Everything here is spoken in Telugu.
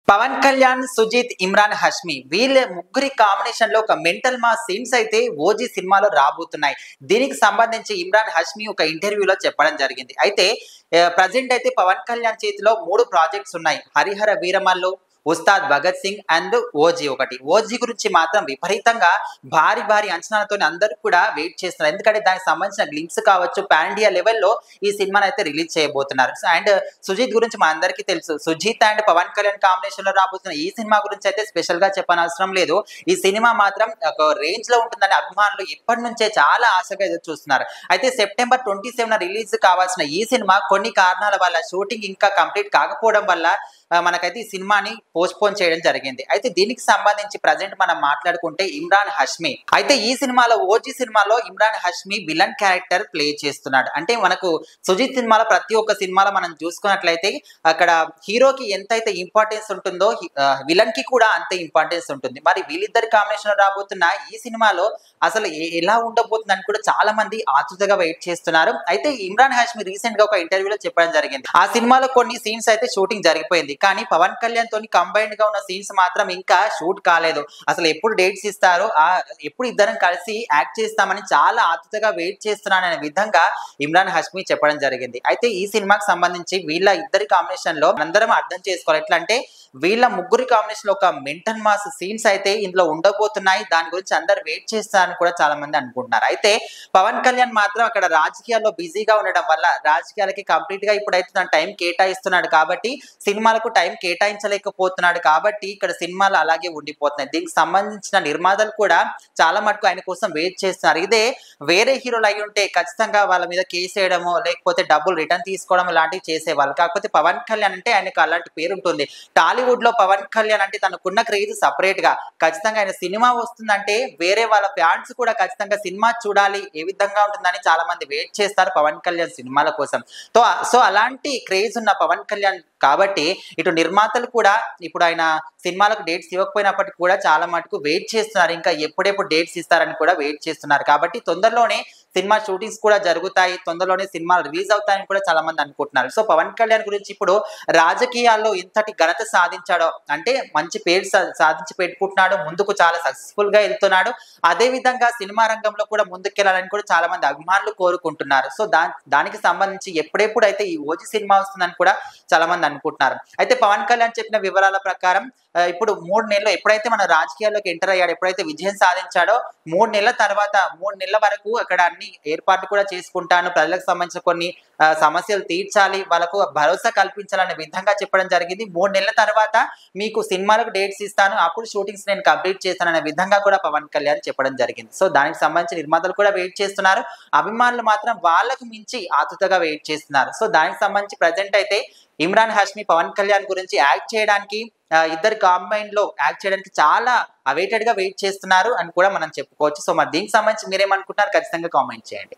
పవన్ కళ్యాణ్, సుజిత్, ఇమ్రాన్ హష్మి వీళ్ళ ముగ్గురి కాంబినేషన్ లో ఒక మెంటల్ మాస్ సీన్స్ అయితే ఓజీ సినిమాలో రాబోతున్నాయి. దీనికి సంబంధించి ఇమ్రాన్ హష్మి ఒక ఇంటర్వ్యూలో చెప్పడం జరిగింది. అయితే ప్రజెంట్ అయితే పవన్ కళ్యాణ్ చేతిలో 3 ప్రాజెక్ట్స్ ఉన్నాయి. హరిహర వీరమల్లు, ఉస్తాద్ భగత్ సింగ్ అండ్ ఓజీ ఒకటి. ఓజీ గురించి మాత్రం విపరీతంగా భారీ అంచనాలతో అందరూ కూడా వెయిట్ చేస్తున్నారు. ఎందుకంటే దానికి సంబంధించిన గ్లింప్స్ కావచ్చు, పాన్ ఇండియా లెవెల్లో ఈ సినిమాని అయితే రిలీజ్ చేయబోతున్నారు. అండ్ సుజిత్ గురించి మా అందరికీ తెలుసు. సుజిత్ అండ్ పవన్ కళ్యాణ్ కాంబినేషన్ లో రాబోతున్న ఈ సినిమా గురించి అయితే స్పెషల్ గా చెప్పనవసరం లేదు. ఈ సినిమా మాత్రం ఒక రేంజ్ లో ఉంటుందని అభిమానులు ఇప్పటి నుంచే చాలా ఆశగా ఎదురు చూస్తున్నారు. అయితే సెప్టెంబర్ 27 రిలీజ్ కావాల్సిన ఈ సినిమా కొన్ని కారణాల వల్ల షూటింగ్ ఇంకా కంప్లీట్ కాకపోవడం వల్ల మనకైతే ఈ సినిమాని పోస్ట్పోన్ చేయడం జరిగింది. అయితే దీనికి సంబంధించి ప్రజెంట్ మనం మాట్లాడుకుంటే ఇమ్రాన్ హష్మి అయితే ఈ సినిమాలో ఓజీ సినిమాలో Imran Hashmi villain character play చేస్తున్నాడు. అంటే మనకు సుజిత్ సినిమాలో ప్రతి ఒక్క సినిమాలో మనం చూసుకున్నట్లయితే అక్కడ హీరోకి ఎంతైతే ఇంపార్టెన్స్ ఉంటుందో విలన్ కి కూడా అంతే ఇంపార్టెన్స్ ఉంటుంది. మరి వీళ్ళిద్దరి కాంబినేషన్ లో రాబోతున్న ఈ సినిమాలో అసలు ఎలా ఉండబోతుందని కూడా చాలా మంది ఆతృతగా వెయిట్ చేస్తున్నారు. అయితే ఇమ్రాన్ హష్మి రీసెంట్ గా ఒక ఇంటర్వ్యూలో చెప్పడం జరిగింది. ఆ సినిమాలో కొన్ని సీన్స్ అయితే షూటింగ్ జరిగిపోయింది. కానీ పవన్ కళ్యాణ్ తోని కంబైన్డ్ గా ఉన్న సీన్స్ మాత్రం ఇంకా షూట్ కాలేదు. అసలు ఎప్పుడు డేట్స్ ఇస్తారో, ఎప్పుడు ఇద్దరం కలిసి యాక్ట్ చేస్తామని చాలా ఆతృతగా వెయిట్ చేస్తున్నాననే విధంగా ఇమ్రాన్ హష్మి చెప్పడం జరిగింది. అయితే ఈ సినిమాకి సంబంధించి వీళ్ళ ఇద్దరి కాంబినేషన్ లో అందరం అర్థం చేసుకోవాలి. ఎట్లా అంటే వీళ్ళ ముగ్గురి కాంబినేషన్ లో ఒక మెంటల్ మాస్ సీన్స్ అయితే ఇందులో ఉండబోతున్నాయి. దాని గురించి అందరు వెయిట్ చేస్తారని కూడా చాలా మంది అనుకుంటున్నారు. అయితే పవన్ కళ్యాణ్ మాత్రం అక్కడ రాజకీయాల్లో బిజీగా ఉండడం వల్ల రాజకీయాలకి కంప్లీట్ గా ఇప్పుడైతే తన టైం కేటాయిస్తున్నాడు కాబట్టి సినిమాలకు టైం కేటాయించలేకపోతున్నాడు కాబట్టి ఇక్కడ సినిమాలు అలాగే ఉండిపోతున్నాయి. దీనికి సంబంధించిన నిర్మాతలు కూడా చాలా మటుకు ఆయన కోసం వెయిట్ చేస్తున్నారు. ఇదే వేరే హీరోలు అయి ఉంటే ఖచ్చితంగా వాళ్ళ మీద కేసు వేయడమో లేకపోతే డబ్బులు రిటర్న్ తీసుకోవడం లాంటివి చేసేవాళ్ళు. కాకపోతే పవన్ కళ్యాణ్ అంటే ఆయనకు అలాంటి పేరు ఉంటుంది. టాలీవుడ్ లో పవన్ కళ్యాణ్ అంటే తనకున్న క్రేజ్ సపరేట్ గా. ఖచ్చితంగా ఆయన సినిమా వస్తుందంటే వేరే వాళ్ళ ఫ్యాన్స్ కూడా ఖచ్చితంగా సినిమా చూడాలి, ఏ విధంగా ఉంటుందని చాలా మంది వెయిట్ చేస్తారు పవన్ కళ్యాణ్ సినిమాల కోసం. సో అలాంటి క్రేజ్ ఉన్న పవన్ కళ్యాణ్ కాబట్టి ఇటు నిర్మాతలు కూడా ఇప్పుడు ఆయన సినిమాలకు డేట్స్ ఇవ్వకపోయినప్పటికీ కూడా చాలా మటుకు వెయిట్ చేస్తున్నారు. ఇంకా ఎప్పుడెప్పుడు డేట్స్ ఇస్తారని కూడా వెయిట్ చేస్తున్నారు. కాబట్టి తొందరలోనే సినిమా షూటింగ్స్ కూడా జరుగుతాయి, తొందరలోనే సినిమాలు రిలీజ్ అవుతాయని కూడా చాలా మంది అనుకుంటున్నారు. సో పవన్ కళ్యాణ్ గురించి ఇప్పుడు రాజకీయాల్లో ఇంతటి ఘనత సాధించాడో, అంటే మంచి పేరు సాధించి పెట్టుకుంటున్నాడు, ముందుకు చాలా సక్సెస్ఫుల్ గా వెళ్తున్నాడు. అదే విధంగా సినిమా రంగంలో కూడా ముందుకెళ్లాలని కూడా చాలా మంది అభిమానులు కోరుకుంటున్నారు. సో దానికి సంబంధించి ఎప్పుడెప్పుడు అయితే ఈ ఓజీ సినిమా వస్తుందని కూడా చాలా మంది అనుకుంటున్నారు. అయితే పవన్ కళ్యాణ్ చెప్పిన వివరాల ప్రకారం ఇప్పుడు 3 నెలలు ఎప్పుడైతే మన రాజకీయాల్లోకి ఎంటర్ అయ్యాడో, ఎప్పుడైతే విజయం సాధించాడో 3 నెలల తర్వాత 3 నెలల వరకు అక్కడ అన్ని ఏర్పాట్లు కూడా చేసుకుంటాను, ప్రజలకు సంబంధించిన కొన్ని సమస్యలు తీర్చాలి, వాళ్ళకు భరోసా కల్పించాలనే విధంగా చెప్పడం జరిగింది. 3 నెలల తర్వాత మీకు సినిమాలకు డేట్స్ ఇస్తాను, అప్పుడు షూటింగ్స్ నేను కంప్లీట్ చేస్తాననే విధంగా కూడా పవన్ కళ్యాణ్ చెప్పడం జరిగింది. సో దానికి సంబంధించి నిర్మాతలు కూడా వెయిట్ చేస్తున్నారు, అభిమానులు మాత్రం వాళ్ళకు మించి ఆతృతగా వెయిట్ చేస్తున్నారు. సో దానికి సంబంధించి ప్రజెంట్ అయితే ఇమ్రాన్ హష్మి పవన్ కళ్యాణ్ గురించి యాక్ట్ చేయడానికి ఇద్దరు కాంబైన్ లో యాక్ట్ చేయడానికి చాలా అవైటెడ్ గా వెయిట్ చేస్తున్నారు అని కూడా మనం చెప్పుకోవచ్చు. సో మరి దీనికి సంబంధించి మీరేమనుకుంటున్నారు ఖచ్చితంగా కామెంట్ చేయండి.